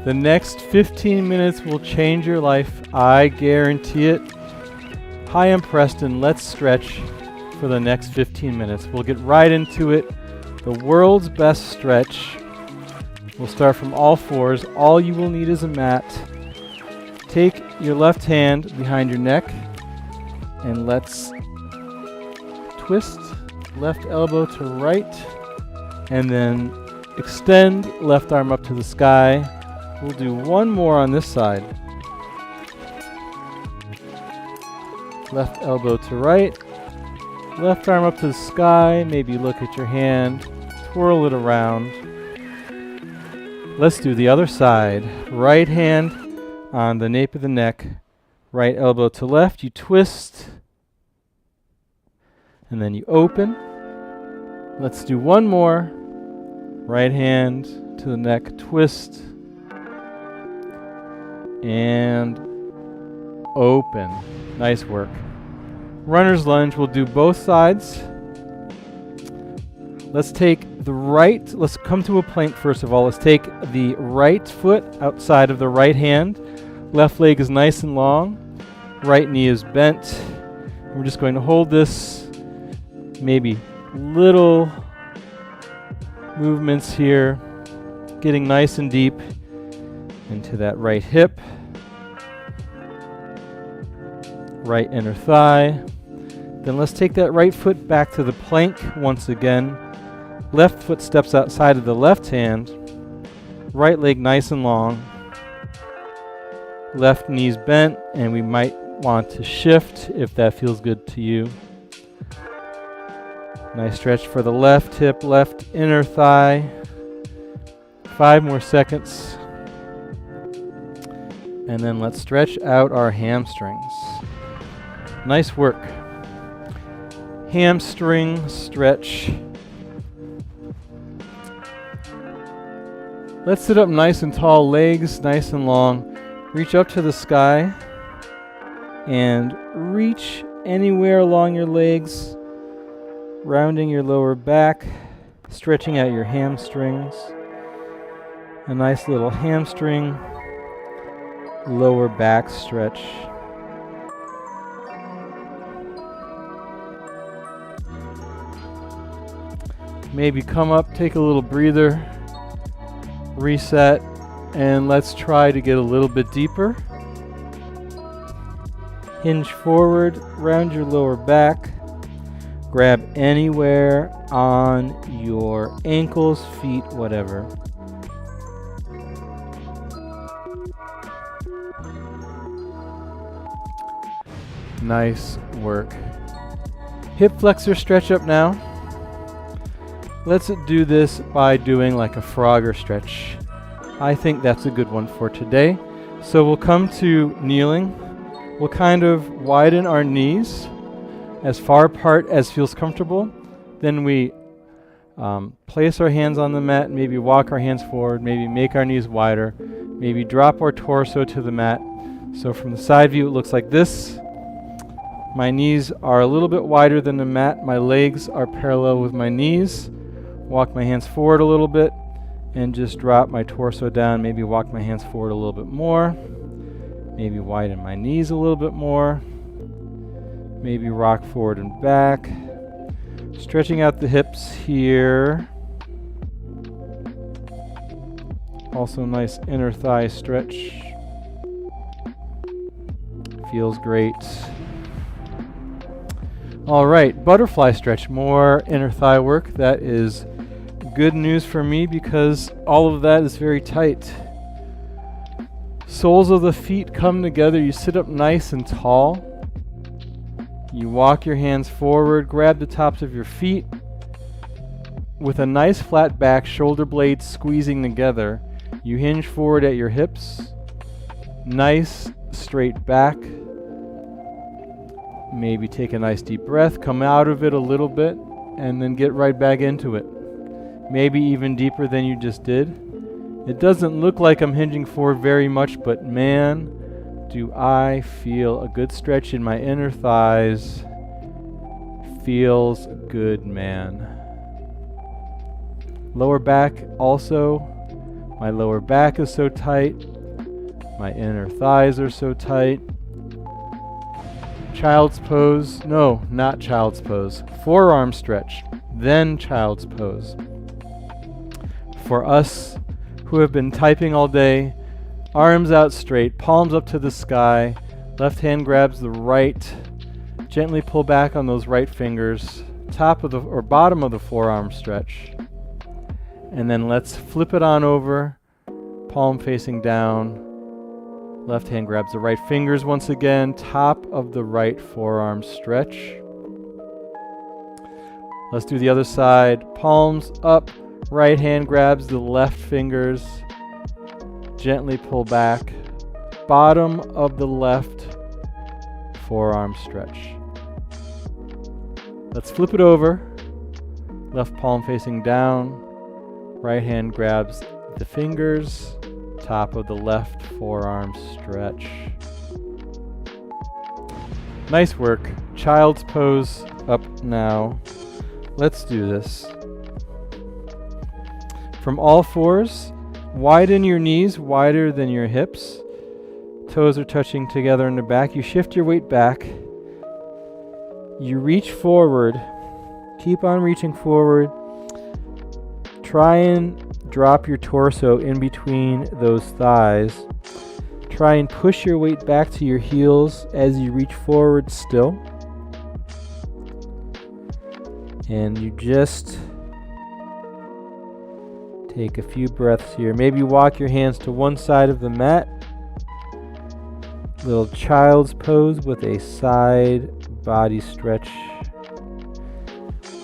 The next 15 minutes will change your life. I guarantee it. Hi, I'm Preston. Let's stretch for the next 15 minutes. We'll get right into it. The world's best stretch. We'll start from all fours. All you will need is a mat. Take your left hand behind your neck and let's twist left elbow to right and then extend left arm up to the sky. We'll do one more on this side. Left elbow to right, left arm up to the sky. Maybe look at your hand, twirl it around. Let's do the other side. Right hand on the nape of the neck, right elbow to left. You twist, and then you open. Let's do one more. Right hand to the neck, twist, and open. Nice work. Runner's lunge, we'll do both sides. Let's take the right, let's come to a plank first of all. Let's take the right foot outside of the right hand. Left leg is nice and long. Right knee is bent. We're just going to hold this, maybe little movements here, getting nice and deep into that right hip, right inner thigh. Then let's take that right foot back to the plank once again. Left foot steps outside of the left hand. Right leg nice and long. Left knee's bent, and we might want to shift if that feels good to you. Nice stretch for the left hip, left inner thigh. 5 more seconds. And then let's stretch out our hamstrings. Nice work. Hamstring stretch. Let's sit up nice and tall, legs nice and long. Reach up to the sky and reach anywhere along your legs, rounding your lower back, stretching out your hamstrings. A nice little hamstring, lower back stretch. Maybe come up, take a little breather, reset, and let's try to get a little bit deeper. Hinge forward, round your lower back. Grab anywhere on your ankles, feet, whatever. Nice work. Hip flexor stretch up now. Let's do this by doing like a Frogger stretch. I think that's a good one for today. So we'll come to kneeling. We'll kind of widen our knees as far apart as feels comfortable. Then we place our hands on the mat, maybe walk our hands forward, maybe make our knees wider, maybe drop our torso to the mat. So from the side view, it looks like this. My knees are a little bit wider than the mat. My legs are parallel with my knees. Walk my hands forward a little bit and just drop my torso down. Maybe walk my hands forward a little bit more. Maybe widen my knees a little bit more. Maybe rock forward and back. Stretching out the hips here. Also nice inner thigh stretch. Feels great. All right, butterfly stretch, more inner thigh work. That is good news for me because all of that is very tight. Soles of the feet come together. You sit up nice and tall. You walk your hands forward, grab the tops of your feet. With a nice flat back, shoulder blades squeezing together, you hinge forward at your hips. Nice straight back. Maybe take a nice deep breath, come out of it a little bit, and then get right back into it. Maybe even deeper than you just did. It doesn't look like I'm hinging forward very much, but man, do I feel a good stretch in my inner thighs. Feels good, man. Lower back also My lower back is so tight. My inner thighs are so tight. Child's pose. No, not child's pose. Forearm stretch, then child's pose. For us who have been typing all day, arms out straight, palms up to the sky, left hand grabs the right, gently pull back on those right fingers, top of the or bottom of the forearm stretch. And then let's flip it on over, palm facing down. Left hand grabs the right fingers once again, top of the right forearm stretch. Let's do the other side. Palms up, right hand grabs the left fingers, gently pull back, bottom of the left forearm stretch. Let's flip it over, left palm facing down, right hand grabs the fingers, top of the left forearm stretch. Nice work. Child's pose up now. Let's do this. From all fours, widen your knees wider than your hips. Toes are touching together in the back. You shift your weight back. You reach forward. Keep on reaching forward. Try and drop your torso in between those thighs. Try and push your weight back to your heels as you reach forward still. And you just take a few breaths here. Maybe walk your hands to one side of the mat. Little child's pose with a side body stretch.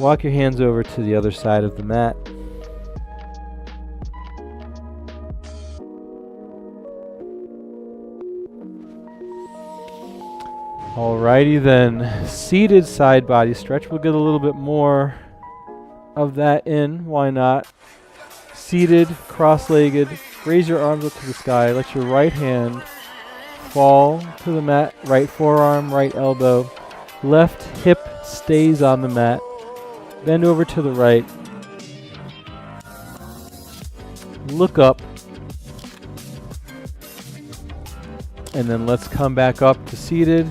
Walk your hands over to the other side of the mat. Alrighty then, seated side body stretch. We'll get a little bit more of that in, why not? Seated, cross-legged, raise your arms up to the sky, let your right hand fall to the mat, right forearm, right elbow, left hip stays on the mat, bend over to the right, look up, and then let's come back up to seated.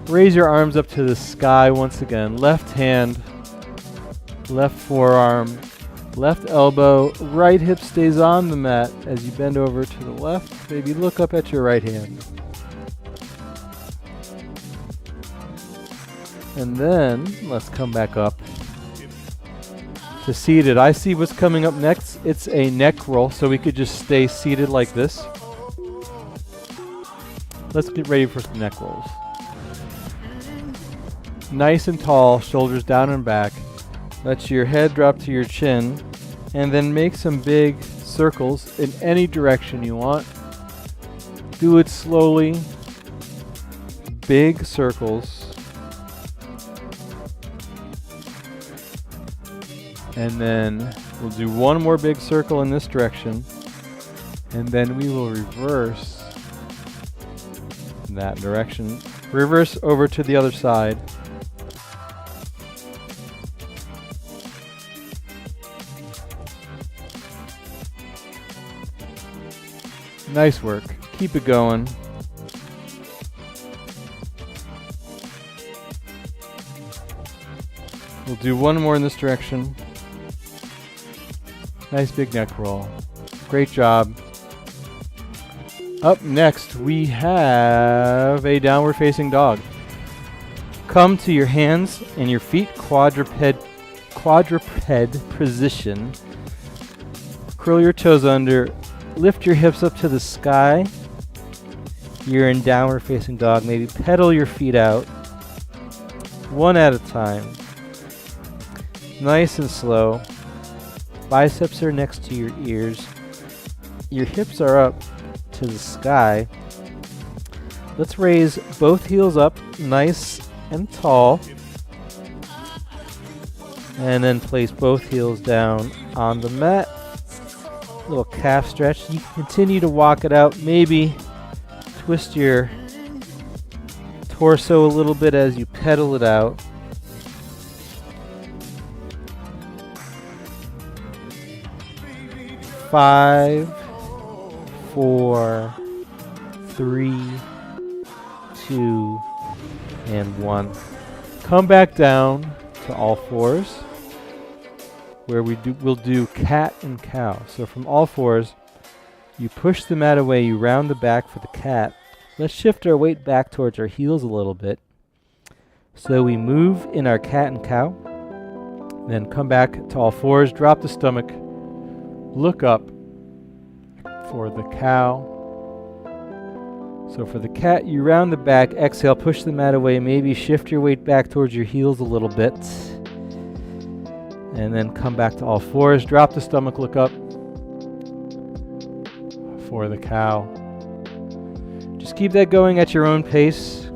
Raise your arms up to the sky once again. Left hand, left forearm, left elbow, right hip stays on the mat as you bend over to the left. Maybe look up at your right hand. And then let's come back up to seated. I see what's coming up next. It's a neck roll, so we could just stay seated like this. Let's get ready for some neck rolls. Nice and tall, shoulders down and back. Let your head drop to your chin, and then make some big circles in any direction you want. Do it slowly. Big circles. And then we'll do one more big circle in this direction, and then we will reverse in that direction. Reverse over to the other side. Nice work. Keep it going. We'll do one more in this direction. Nice big neck roll. Great job. Up next, we have a downward facing dog. Come to your hands and your feet, quadruped position. Curl your toes under. Lift your hips up to the sky. You're in downward facing dog. Maybe pedal your feet out. One at a time. Nice and slow. Biceps are next to your ears. Your hips are up to the sky. Let's raise both heels up nice and tall. And then place both heels down on the mat. Little calf stretch. You can continue to walk it out. Maybe twist your torso a little bit as you pedal it out. 5, 4, 3, 2, and 1. Come back down to all fours, where we'll do cat and cow. So from all fours, you push the mat away, you round the back for the cat. Let's shift our weight back towards our heels a little bit. So we move in our cat and cow, then come back to all fours, drop the stomach, look up for the cow. So for the cat, you round the back, exhale, push the mat away, maybe shift your weight back towards your heels a little bit. And then come back to all fours, drop the stomach, look up for the cow. Just keep that going at your own pace.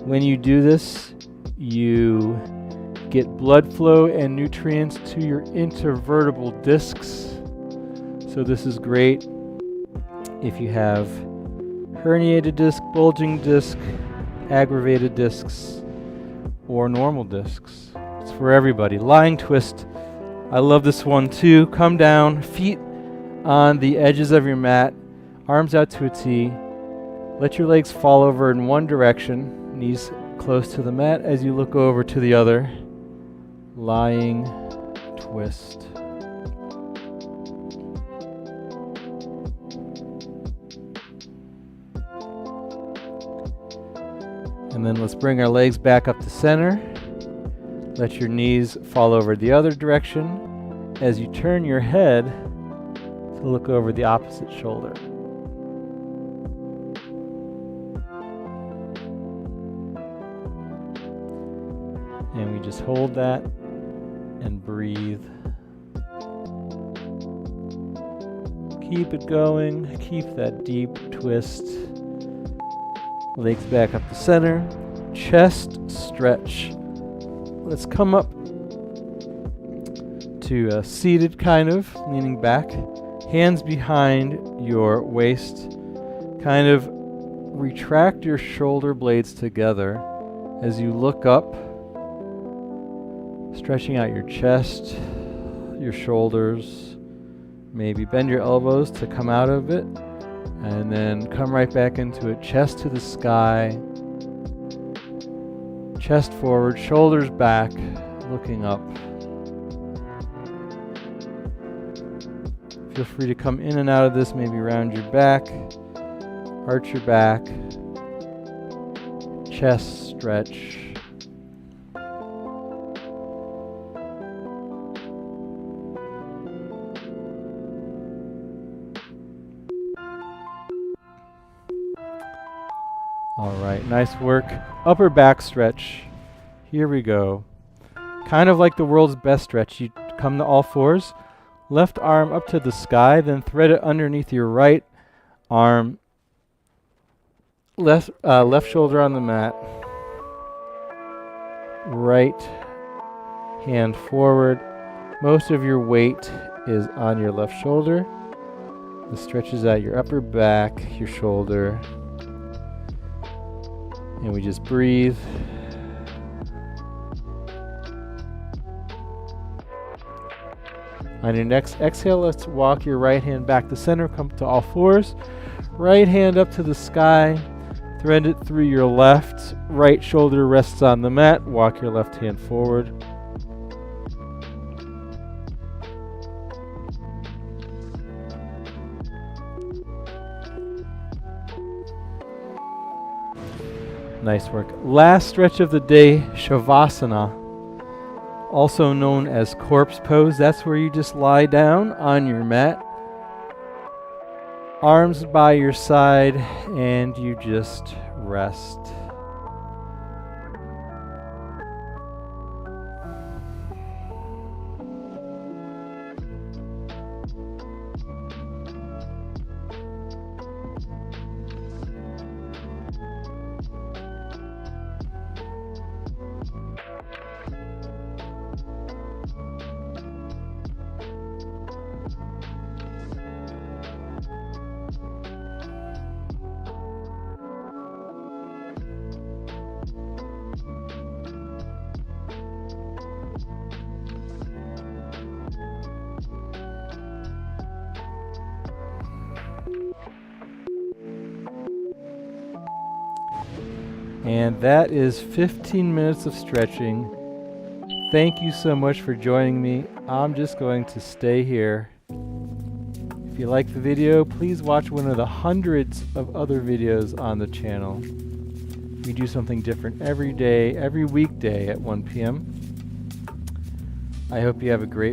When you do this, you get blood flow and nutrients to your intervertebral discs. So this is great if you have herniated disc, bulging disc, aggravated discs, or normal discs. It's for everybody. Lying twist. I love this one too. Come down, feet on the edges of your mat, arms out to a T. Let your legs fall over in one direction, knees close to the mat as you look over to the other. Lying twist. And then let's bring our legs back up to center. Let your knees fall over the other direction as you turn your head to look over the opposite shoulder. And we just hold that and breathe. Keep it going. Keep that deep twist. Legs back up to center. Chest stretch. Let's come up to seated kind of, leaning back. Hands behind your waist. Kind of retract your shoulder blades together as you look up. Stretching out your chest, your shoulders. Maybe bend your elbows to come out of it. And then come right back into it. Chest to the sky. Chest forward, shoulders back, looking up. Feel free to come in and out of this, maybe round your back, arch your back, chest stretch. All right, nice work. Upper back stretch. Here we go. Kind of like the world's best stretch. You come to all fours, left arm up to the sky, then thread it underneath your right arm, left shoulder on the mat, right hand forward. Most of your weight is on your left shoulder. This stretches out your upper back, your shoulder. And we just breathe. On your next exhale, let's walk your right hand back to center. Come to all fours. Right hand up to the sky. Thread it through your left. Right shoulder rests on the mat. Walk your left hand forward. Nice work. Last stretch of the day, Shavasana, also known as corpse pose. That's where you just lie down on your mat, arms by your side, and you just rest. And that is 15 minutes of stretching. Thank you so much for joining me. I'm just going to stay here. If you like the video, please watch one of the hundreds of other videos on the channel. We do something different every day, every weekday at 1 p.m. I hope you have a great